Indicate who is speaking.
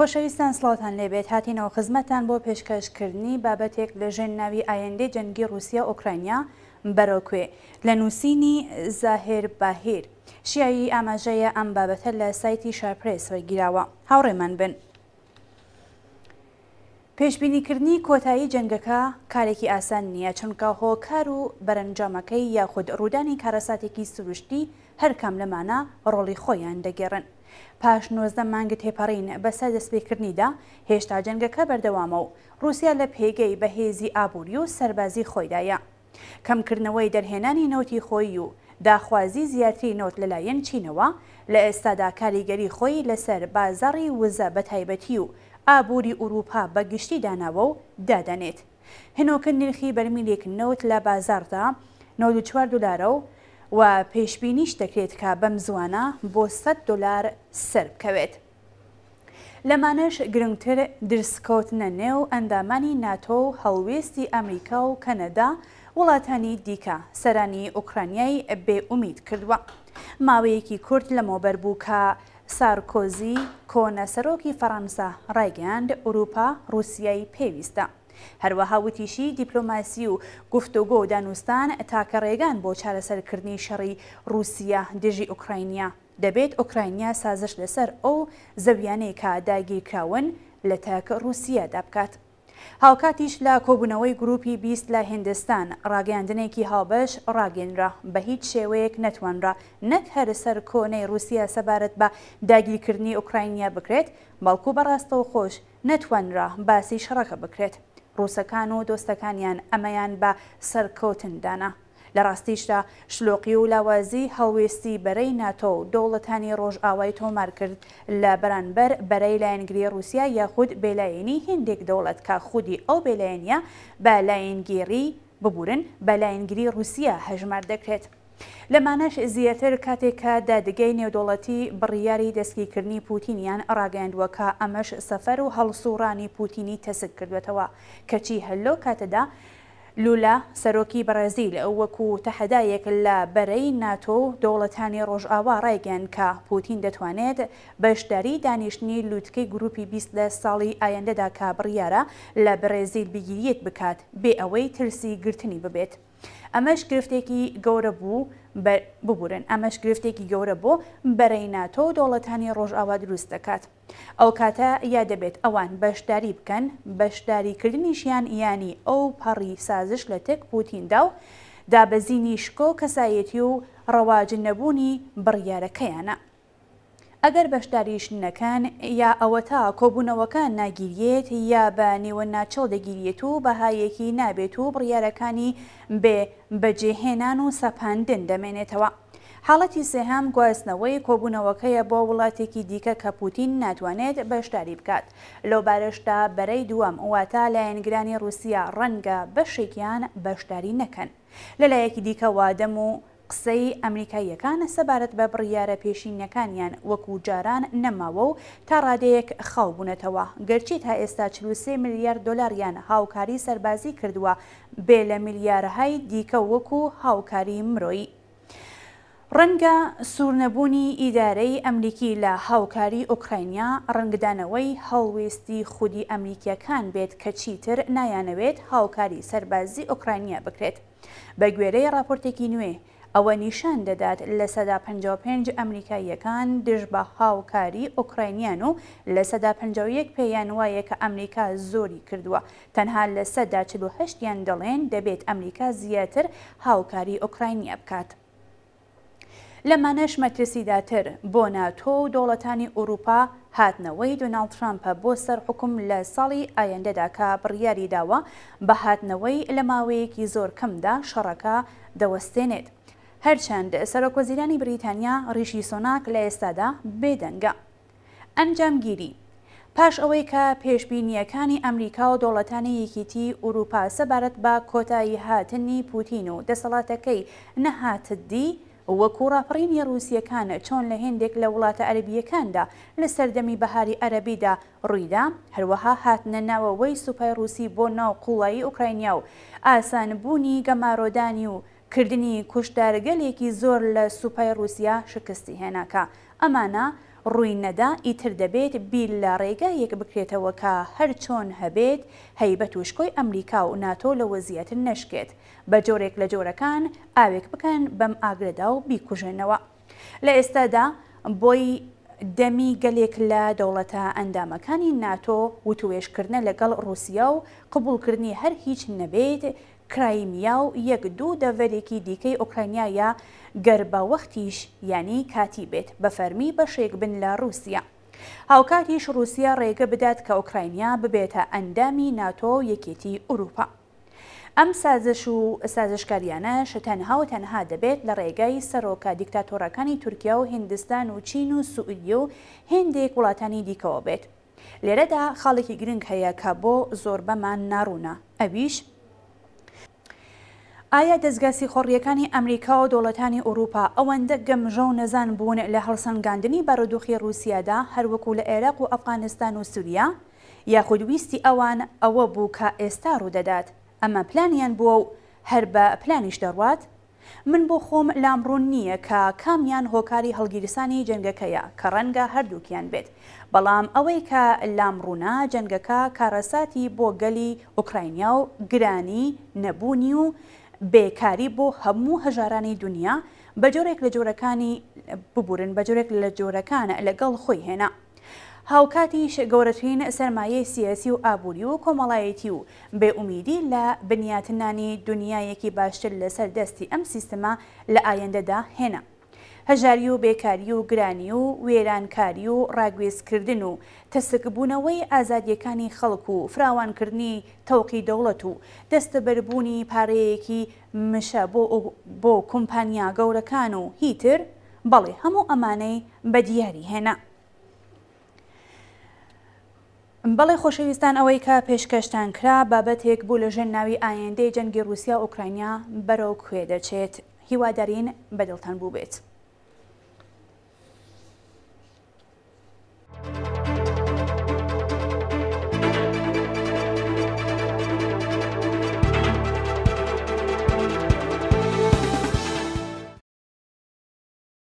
Speaker 1: خۆشەویستان سڵاوتان لێبێت هاتینەوە خزمەتان بۆ پێشکەشکردنی بابەتێک لە ژێرناوی ئایندەی جەنگی رووسیا ئۆکراینیا بەرەوکوێ لە نووسینی زاهێر باهیر شیاوی ئاماژەیە ئەم بابەتە لە سایتی شارپرێس وەرگیراوە. هاوڕێمان بن. پێشبینیکردنی کۆتایی جەنگەکە کارێکی ئاسان نییە، چونکە هۆکار و بەرەنجامەکەی یاخود ڕوودانی کارەساتێکی سروشتی هەرکام لەمانە ڕۆڵی خۆیان دەگێڕن. پاش 19 مانگ تێپەڕین بەسەر دەستپێکردنیدا هێشتا جەنگەکە بەردەوامە و رووسیا لە پێگەی بەهێزی ئابووری و سەربازی خۆیدایە. کەمکردنەوەی دەرهێنانی نەوتی خۆی و داخوازی زیاتری نەوت لەلایەن چینەوە لە ئێستادا کاریگەری خۆی لەسەر بازاڕی وزە بەتایبەتی و ئابووری ئوروپا بەگشتی داناوە و دادەنێت. هێنۆکە نرخی بەرمیلێک نەوت لە بازاردا 94 دلارە و پێشبینیش دەکرێت کە بەم زوانە بۆ 100 دلار سەر بکەوێت. لەمانەش گرنگتر درسکەوتنە نێو ئەندامانی ناتۆ و هەڵوێستی ئەمریکا و کەنەدا وڵاتانی دیکە سەرانی ئوکرانیای بێئومید کردووە. ماوەیەکی کورت لەمەوبەر بوو کە سارکۆزی کۆنە سەرۆکی فەڕەنسا ڕایگەاند ئوروپا رووسیای پێویستە. هەروەها وتیشی دیپلۆماسی و گفتوگۆ و دانوستان تاکە ڕێگان بۆ چارەسەرکردنی شەڕی رووسیا دژی ئوکراینیا دەبێت ئوکراینیا سازش لەسەر ئەو زەویانەی کە داگیرکراون لە تاکە رووسیادا بکات. هاوکاتیش لە کۆبوونەوەی گروپی 20 لە هیندستان ڕاگەاندنێکی هاوبەش ڕاگەنرا بە هیچ شێوەیەک نەتوانرا نەک هەرسەر کۆنەی رووسیا سەبارەت بە داگیرکردنی ئوکراینیا بکرێت، بەڵکو بەڕاستەوە خۆش نەتوانرا باسی شەڕەکە بکرێت. ڕووسەکان و دۆستەکانیان ئەمەیان بە سەرکەوتندانا. لە ڕاستیشدا شلۆقی و لاوازی هەڵوێستی بەرەی ناتۆ و دەوڵەتانی ڕۆژئاوای تۆمار کرد لە بەرانبەر بەرەی لایەنگیری رووسیا یاخود بێلایەنی هێندێک دەوڵەت کە خودی ئەو بێلایەنیە بە لایەنگیری ببورن بە لایەنگیری رووسیا هەژمار دەکرێت. لەمانەش زیاتر کاتێکە دادگای نێودوڵەتی بڕیاری دەستگیرکردنی پوتینیان ڕاگەاندووە کە ئەمەش سەفەر و هەڵسوڕانی پوتینی تەسک کردوێتەوە کەچی هەلۆ کاتەدا لولا سەرۆکی بەرازیل وەکو تەحەدایەک لە بەرەی ناتۆ و دەوڵەتانی ڕۆژئاوا ڕایگەیاند کە پوتین دەتوانێت بەشداری دانیشتنی لووتکەی گروپی 20 لە ساڵی ئایندەدا کە بڕیارە لە بەرازیل بگیریت بکات بێ ئەوەی ترسی گرتنی ببێت. ئەمەش گرفتێکی گەورە بوو ببورن ئەمەش گرفتێکی گەورە بۆ بەرەی ناتۆ و دەوڵەتانی ڕۆژئاوا دروست دەکات. ئەو کاتە یا دەبێت ئەوان بەشداری بکەن بەشداریکردنیشیان یانی ئەو پەڕی سازش لە تێک پوتیندا و دابەزینی شکۆ کەسایەتی و ڕەواج نەبوونی بڕیارەکەیانە. ئەگەر بەشداریش نەکەن یا ئەوە تا کۆبوونەوەکان ناگیرێت یا بە نێوە ناچەڵ دەگیرێت و بەهایەکی نابێت و بڕیارەکانی بەجێهێنان و سەپاندن دەمێنێتەوە. حاڵەتی سێهام گواستنەوەی کۆبوونەوەکەیە بۆ وڵاتێکی دیکە کە پوتین ناتوانێت بەشداری بکات. لەو بارەشدا بەرەی دووەم واتە لایەنگرانی رووسیا ڕەنگە بەشێکیان بەشداری نەکەن. لەلایەکی دیکە وادەم و قسەی ئەمریکاییەکان سەبارەت بە بڕیارە پێشینەکانیان وەکو جاران نەماوە و تا ڕادەیەک خاو بوونەتەوە، گەرچی تا ئێستا 43 ملیارد دۆلاریان هاوکاری سەربازی کردووە بێ لە میلیارەهای دیکە وەکو هاوکاری مرۆیی. ڕەنگە سوورنەبوونی ئیدارەی ئەمریکی لە هاوکاری ئوکراینیا ڕەنگدانەوەی هەڵوێستی خودی ئەمریکیەکان بێت کە چیتر نایانەوێت هاوکاری سەربازی ئوکراینیا بکرێت. بە گوێرەی راپۆرتێکی نوێ ئەوە نیشان دەدات لە سەدا 55 ئەمریکاییەکان دژ بە هاوکاری ئوکراینیان و لە سەدا 51 پێیان وایە کە ئەمریکا زۆری کردووە. تەنها لە سەدا 48یان دەڵێن دەبێت ئەمریکا زیاتر هاوکاری ئوکراینیا بکات. لەمانەش مەترسیداتر بۆ ناتۆ و دەوڵەتانی ئوروپا هاتنەوەی دۆناڵد ترامپە بۆ سەر حکوم لە ساڵی ئایندەدا کە بڕیاری داوە بە هاتنەوەی لە ماوەیەکی زۆر کەمدا شەڕەکە دەوەستێنێت. هەرچەند سەرۆکوەزیرانی بریتانیا ریشی سۆناک لە ئێستادا بێدەنگە. ئەنجامگیری پاش ئەوەی کە پێشبینیەکانی ئەمریکا و دەوڵەتانی یەکێتی ئوروپا سەبارەت بە کۆتایی هاتنی پوتین و دەسەڵاتەکەی نەهاتدی وەکو ڕاپەڕینی رووسیەکان چۆن لە هێندێک لە وڵاتە عەرەبیەکاندا لە سەردەمی بەهاری عەرەبیدا ڕوویدا، هەروەها هاتنە ناوەوەی سوپای رووسی بۆ ناو قوڵایی ئوکراینیا و ئاسانبوونی گەمارۆدانی و کردنی کوشتارگەلێکی زۆر لە سوپای رووسیا شکستی هێناکە. ئەمانە ڕووی نەدا ئیتر دەبێت بیر لە ڕێگایەک بکرێتەوە کە هەر چۆن هەبێت هەیبەت و شکۆی ئەمریکا و ناتۆ لە وەزیەتر نەشکێت بە جۆرێک لە جۆرەکان ئاوێک بکەن بەم ئاگرەدا و بیکوژێنەوە. لە ئێستادا بۆی دەمی گەلێک لە دەوڵەتە ئەندامەکانی ناتۆ وتوێشکردنە لەگەڵ رووسیا و قبولکردنی هەر هیچ نەبێت کرایمیا و یەک دوو دەڤەرێکی دیکەی ئۆکراینایە گەر بە وەختیش یانی کاتی بێت بە فەرمی بەشێک بن لە رووسیا. هاوکاتیش رووسیا ڕێگە بدات کە ئۆکراینیا ببێتە ئەندامی ناتۆ و یەکێتی ئوروپا. ئەم سازش و سازشکاریانەش تەنها و تەنها دەبێت لە ڕێگای سەرۆکە دیکتاتۆرەکانی تورکیا و هیندستان و چین و سوئدی و هێندێک وڵاتانی دیکەوە بێت. لێرەدا خاڵێکی گرنگ هەیە کە بۆ زۆر بەمان ناڕوونە، ئەویش ئایا دەستگاسی خۆڕیەکانی ئەمریکا و دەوڵەتانی ئوروپا ئەوەندە گەمژە و نەزان بوون لە هەڵسەنگاندنی بارودۆخی رووسیادا هەروەکو لە عێراق و ئەفغانستان و سووریا، یاخود ویستی ئەوان ئەوە بوو کە ئێستا ڕوودەدات ئەمە پلانیان بووە و هەر بە پلانیش دەڕوات؟ من بۆ خۆم لامڕوون نییە کە کامیان هۆکاری هەڵگیرسانی جەنگەکەیە کە ڕەنگە هەردووکیان بێت، بەڵام ئەوەی کە لامڕوونە جەنگەکە کارەساتی بۆ گەلی ئوکراینیا و گرانی نەبوونی و بێکاری بۆ هەموو هەژارانی دنیا بە جۆرێک لە جۆرەکانی ببورن بە جۆرێک لە جۆرەکانە لەگەڵ خۆی هێنا. هاوکاتیش گەورەترین سەرمایەی سیاسی و ئابووری و کۆمەڵایەتی و بێئومیدی لە بنیاتنانی دنیایەکی باشتر لەسەر دەستی ئەم سیستەمە لە ئایندەدا هێنا. هەژاری و بێکاری و گرانی و وێرانکاری و ڕاگوێزکردن و تەسکبوونەوەی ئازادیەکانی خەڵک و فراوانکردنی تەوقی دەوڵەت و دەستەبەربوونی پارەیەکی مشە بۆ کۆمپانیا گەورەکان و هیتر، بەڵێ هەموو ئەمانەی بە دیاری هێنا. بەڵێ خۆشەویستان، ئەوەی کە پێشکەشتان کرا بابەتێک بوو لە ژێرناوی ئایندەی جەنگی رووسیا و ئوکراینیا بەرەو کوێ دەچێت. هیوادارین بەدڵتان بوو بێت.